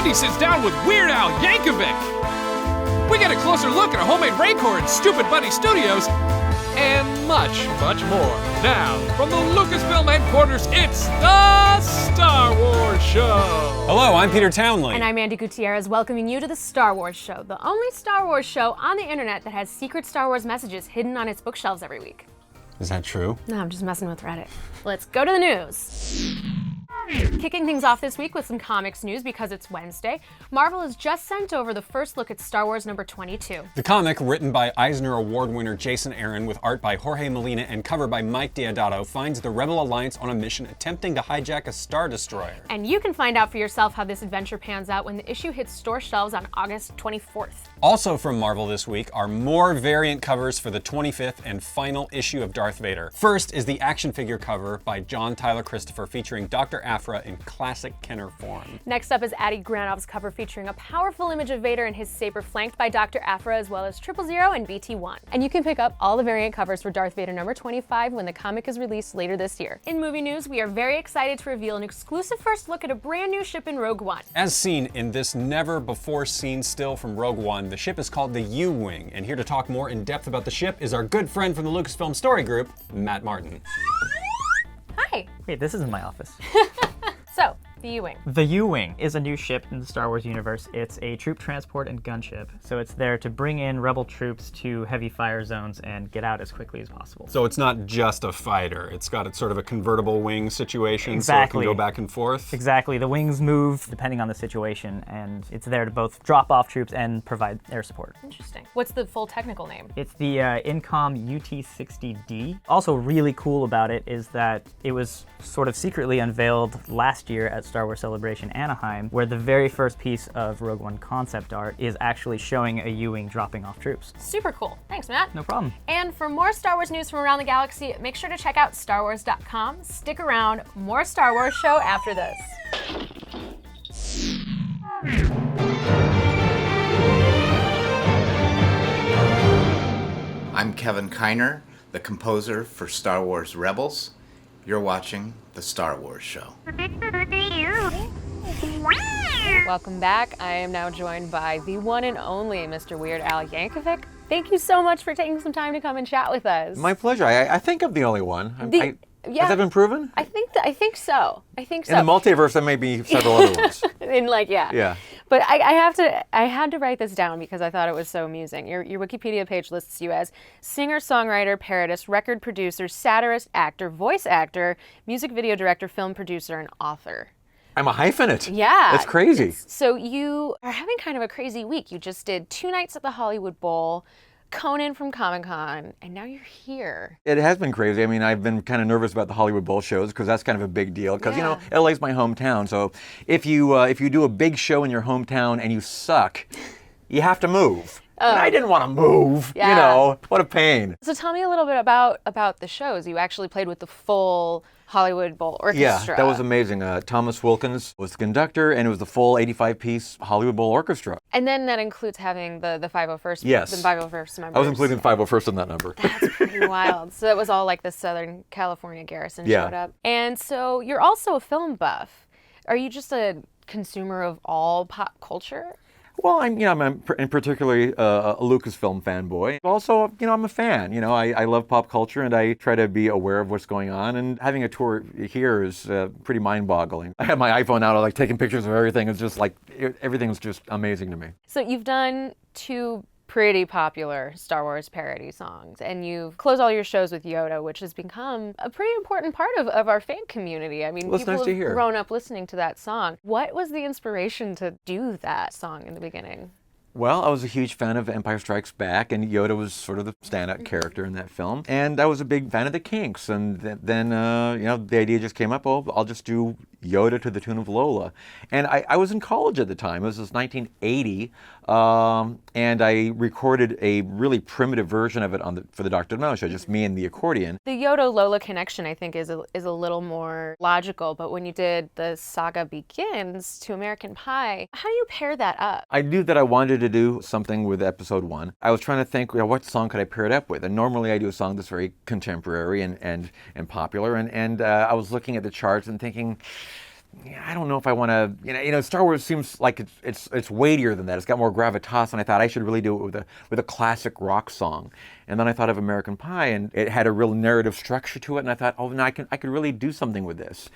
Andy sits down with Weird Al Yankovic. We get a closer look at a homemade rancor in Stoopid Buddy Stoodios, and much, much more. Now, from the Lucasfilm headquarters, it's the Star Wars Show. Hello, I'm Peter Townley. And I'm Andy Gutierrez, welcoming you to the Star Wars Show, the only Star Wars show on the internet that has secret Star Wars messages hidden on its bookshelves every week. Is that true? No, I'm just messing with Reddit. Let's go to the news. Kicking things off this week with some comics news because it's Wednesday, Marvel has just sent over the first look at Star Wars number 22. The comic, written by Eisner Award winner Jason Aaron with art by Jorge Molina and cover by Mike Deodato, finds the Rebel Alliance on a mission attempting to hijack a Star Destroyer. And you can find out for yourself how this adventure pans out when the issue hits store shelves on August 24th. Also from Marvel this week are more variant covers for the 25th and final issue of Darth Vader. First is the action figure cover by John Tyler Christopher featuring Dr. Aphra in classic Kenner form. Next up is Adi Granov's cover featuring a powerful image of Vader and his saber flanked by Dr. Aphra as well as 000 and BT-1. And you can pick up all the variant covers for Darth Vader number 25 when the comic is released later this year. In movie news, we are very excited to reveal an exclusive first look at a brand new ship in Rogue One. As seen in this never before seen still from Rogue One, the ship is called the U-Wing, and here to talk more in depth about the ship is our good friend from the Lucasfilm Story Group, Matt Martin. Hi. Wait, this isn't my office. So, the U-Wing. The U-Wing is a new ship in the Star Wars universe. It's a troop transport and gunship, so it's there to bring in rebel troops to heavy fire zones and get out as quickly as possible. So it's not just a fighter. It's got a sort of a convertible wing situation, Exactly. so it can go back and forth. Exactly. The wings move depending on the situation, and it's there to both drop off troops and provide air support. Interesting. What's the full technical name? It's the Incom UT-60D. Also really cool about it is that it was sort of secretly unveiled last year at Star Wars Celebration Anaheim, where the very first piece of Rogue One concept art is actually showing a U-Wing dropping off troops. Super cool. Thanks, Matt. No problem. And for more Star Wars news from around the galaxy, make sure to check out StarWars.com. Stick around. More Star Wars Show after this. I'm Kevin Kiner, the composer for Star Wars Rebels. You're watching The Star Wars Show. Welcome back. I am now joined by the one and only Mr. Weird Al Yankovic. Thank you so much for taking some time to come and chat with us. My pleasure. I think I'm the only one. Yeah. Has that been proven? I think so. I think so. In the multiverse, there may be several other ones. Yeah. But I had to write this down because I thought it was so amusing. Your Wikipedia page lists you as singer, songwriter, parodist, record producer, satirist, actor, voice actor, music video director, film producer, and author. I'm a hyphenate. Yeah. That's crazy. So you are having kind of a crazy week. You just did 2 nights at the Hollywood Bowl, Conan from Comic-Con, and now you're here. It has been crazy. I mean, I've been kind of nervous about the Hollywood Bowl shows because that's kind of a big deal. Because, you know, LA's my hometown. So if you do a big show in your hometown and you suck, you have to move. And I didn't want to move. Yeah. You know, what a pain. So tell me a little bit about the shows. You actually played with the full Hollywood Bowl Orchestra. Yeah, that was amazing. Thomas Wilkins was the conductor, and it was the full 85-piece Hollywood Bowl Orchestra. And then that includes having the 501st. Yes. The 501st members. I was including the 501st in that number. That's pretty wild. So it was all like the Southern California garrison showed up. And so you're also a film buff. Are you just a consumer of all pop culture? Well, I'm in particularly a Lucasfilm fanboy. Also, I'm a fan. I love pop culture and I try to be aware of what's going on. And having a tour here is pretty mind-boggling. I have my iPhone out, like taking pictures of everything. It's just like everything's just amazing to me. So you've done 2 pretty popular Star Wars parody songs, and you've closed all your shows with Yoda, which has become a pretty important part of our fan community. I mean, well, people nice have to hear. grown up listening to that song. What was the inspiration to do that song in the beginning? Well, I was a huge fan of Empire Strikes Back, and Yoda was sort of the standout character in that film. And I was a big fan of the Kinks, and then the idea just came up, I'll just do Yoda to the tune of Lola. And I was in college at the time. This was 1980, and I recorded a really primitive version of it for the Dr. No show, just me and the accordion. The Yoda-Lola connection, I think, is a little more logical, but when you did The Saga Begins to American Pie, how do you pair that up? I knew that I wanted to do something with episode 1. I was trying to think, what song could I pair it up with? And normally I do a song that's very contemporary and popular, and I was looking at the charts and thinking, I don't know if I want to, Star Wars seems like it's weightier than that. It's got more gravitas, and I thought I should really do it with a classic rock song. And then I thought of American Pie, and it had a real narrative structure to it, and I thought, oh, no, I could really do something with this.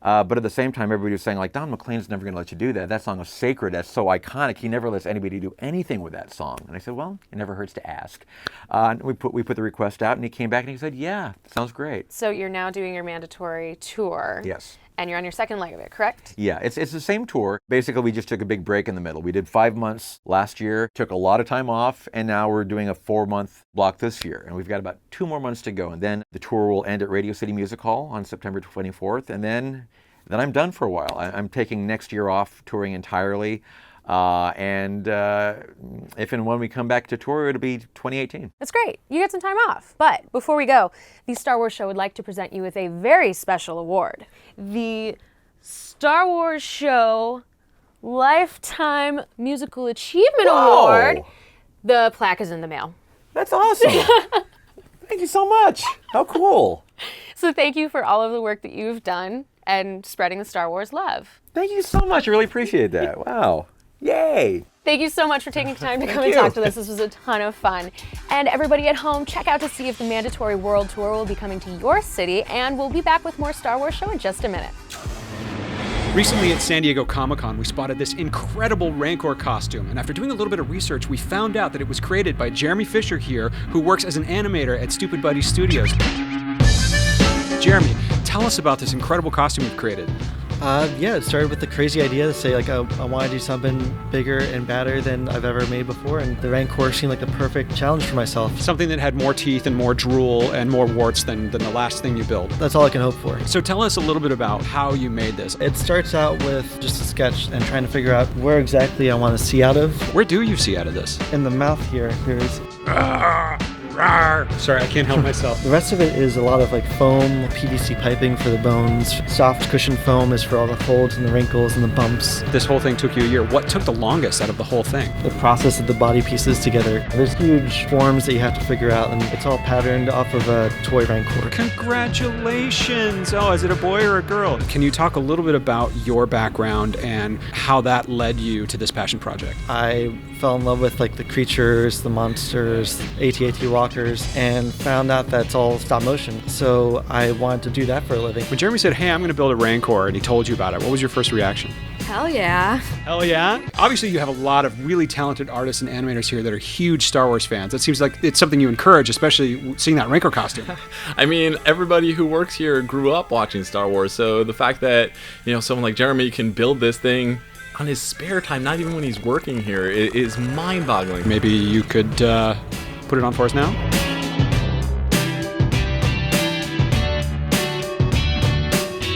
But at the same time, everybody was saying, like, Don McLean's never going to let you do that. That song is sacred. That's so iconic. He never lets anybody do anything with that song. And I said, well, it never hurts to ask. And we put the request out, and he came back and he said, yeah, sounds great. So you're now doing your mandatory tour. Yes. And you're on your second leg of it, correct? Yeah, it's the same tour. Basically, we just took a big break in the middle. We did 5 months last year, took a lot of time off, and now we're doing a 4-month block this year. And we've got about 2 more months to go. And then the tour will end at Radio City Music Hall on September 24th. And then I'm done for a while. I'm taking next year off touring entirely. And if and when we come back to tour, it'll be 2018. That's great. You get some time off. But before we go, the Star Wars Show would like to present you with a very special award. The Star Wars Show Lifetime Musical Achievement Award. The plaque is in the mail. That's awesome. Thank you so much. How cool. So thank you for all of the work that you've done and spreading the Star Wars love. Thank you so much. I really appreciate that. Wow. Yay! Thank you so much for taking time to come and talk to us. This was a ton of fun. And everybody at home, check out to see if the Mandatory World Tour will be coming to your city, and we'll be back with more Star Wars Show in just a minute. Recently at San Diego Comic-Con, we spotted this incredible Rancor costume, and after doing a little bit of research, we found out that it was created by Jeremy Fisher here, who works as an animator at Stoopid Stoodios. Jeremy, tell us about this incredible costume you've created. Yeah, it started with the crazy idea to say, like, I want to do something bigger and badder than I've ever made before, and the Rancor seemed like the perfect challenge for myself. Something that had more teeth and more drool and more warts than the last thing you built. That's all I can hope for. So tell us a little bit about how you made this. It starts out with just a sketch and trying to figure out where exactly I want to see out of. Where do you see out of this? In the mouth here, there's... Sorry, I can't help myself. The rest of it is a lot of like foam, PVC piping for the bones. Soft cushion foam is for all the folds and the wrinkles and the bumps. This whole thing took you a year. What took the longest out of the whole thing? The process of the body pieces together. There's huge forms that you have to figure out, and it's all patterned off of a toy Rancor. Congratulations! Oh, is it a boy or a girl? Can you talk a little bit about your background and how that led you to this passion project? I fell in love with like the creatures, the monsters, AT-AT walkers, and found out that's all stop motion. So I wanted to do that for a living. When Jeremy said, hey, I'm going to build a Rancor, and he told you about it, what was your first reaction? Hell yeah. Hell yeah? Obviously, you have a lot of really talented artists and animators here that are huge Star Wars fans. That seems like it's something you encourage, especially seeing that Rancor costume. I mean, everybody who works here grew up watching Star Wars, so the fact that, someone like Jeremy can build this thing on his spare time, not even when he's working here, is mind-boggling. Maybe you could put it on for us now?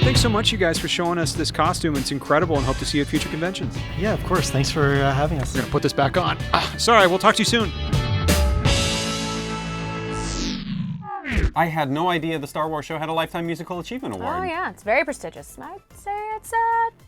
Thanks so much, you guys, for showing us this costume. It's incredible, and hope to see you at future conventions. Yeah, of course. Thanks for having us. We're going to put this back on. Sorry, we'll talk to you soon. I had no idea the Star Wars Show had a Lifetime Musical Achievement Award. Oh yeah, it's very prestigious. I'd say it's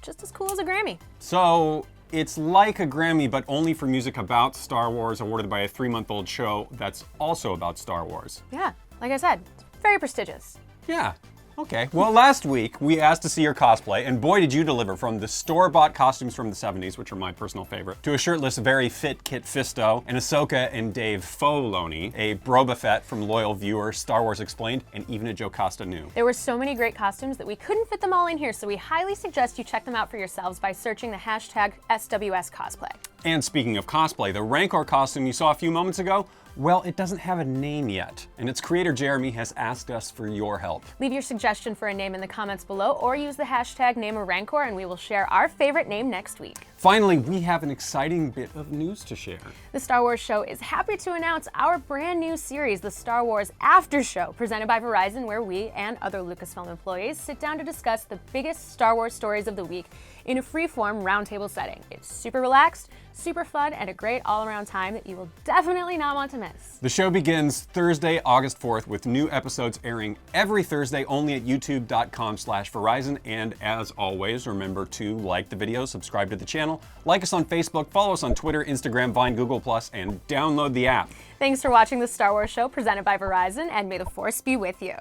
just as cool as a Grammy. So it's like a Grammy, but only for music about Star Wars, awarded by a 3-month-old show that's also about Star Wars. Yeah, like I said, it's very prestigious. Yeah. Okay. Well, last week we asked to see your cosplay, and boy did you deliver, from the store-bought costumes from the 70s, which are my personal favorite, to a shirtless, very fit Kit Fisto, and Ahsoka and Dave Filoni, a Boba Fett from loyal viewer, Star Wars Explained, and even a Jocasta Nu. There were so many great costumes that we couldn't fit them all in here, so we highly suggest you check them out for yourselves by searching the hashtag SWS Cosplay. And speaking of cosplay, the Rancor costume you saw a few moments ago, well, it doesn't have a name yet, and its creator Jeremy has asked us for your help. Leave your suggestion for a name in the comments below, or use the hashtag #NameARancor, and we will share our favorite name next week. Finally, we have an exciting bit of news to share. The Star Wars Show is happy to announce our brand new series, the Star Wars After Show, presented by Verizon, where we and other Lucasfilm employees sit down to discuss the biggest Star Wars stories of the week in a free-form roundtable setting. It's super relaxed, super fun, and a great all-around time that you will definitely not want to miss. The show begins Thursday, August 4th, with new episodes airing every Thursday only at youtube.com/Verizon. And as always, remember to like the video, subscribe to the channel, like us on Facebook, follow us on Twitter, Instagram, Vine, Google+, and download the app. Thanks for watching the Star Wars Show presented by Verizon, and may the Force be with you.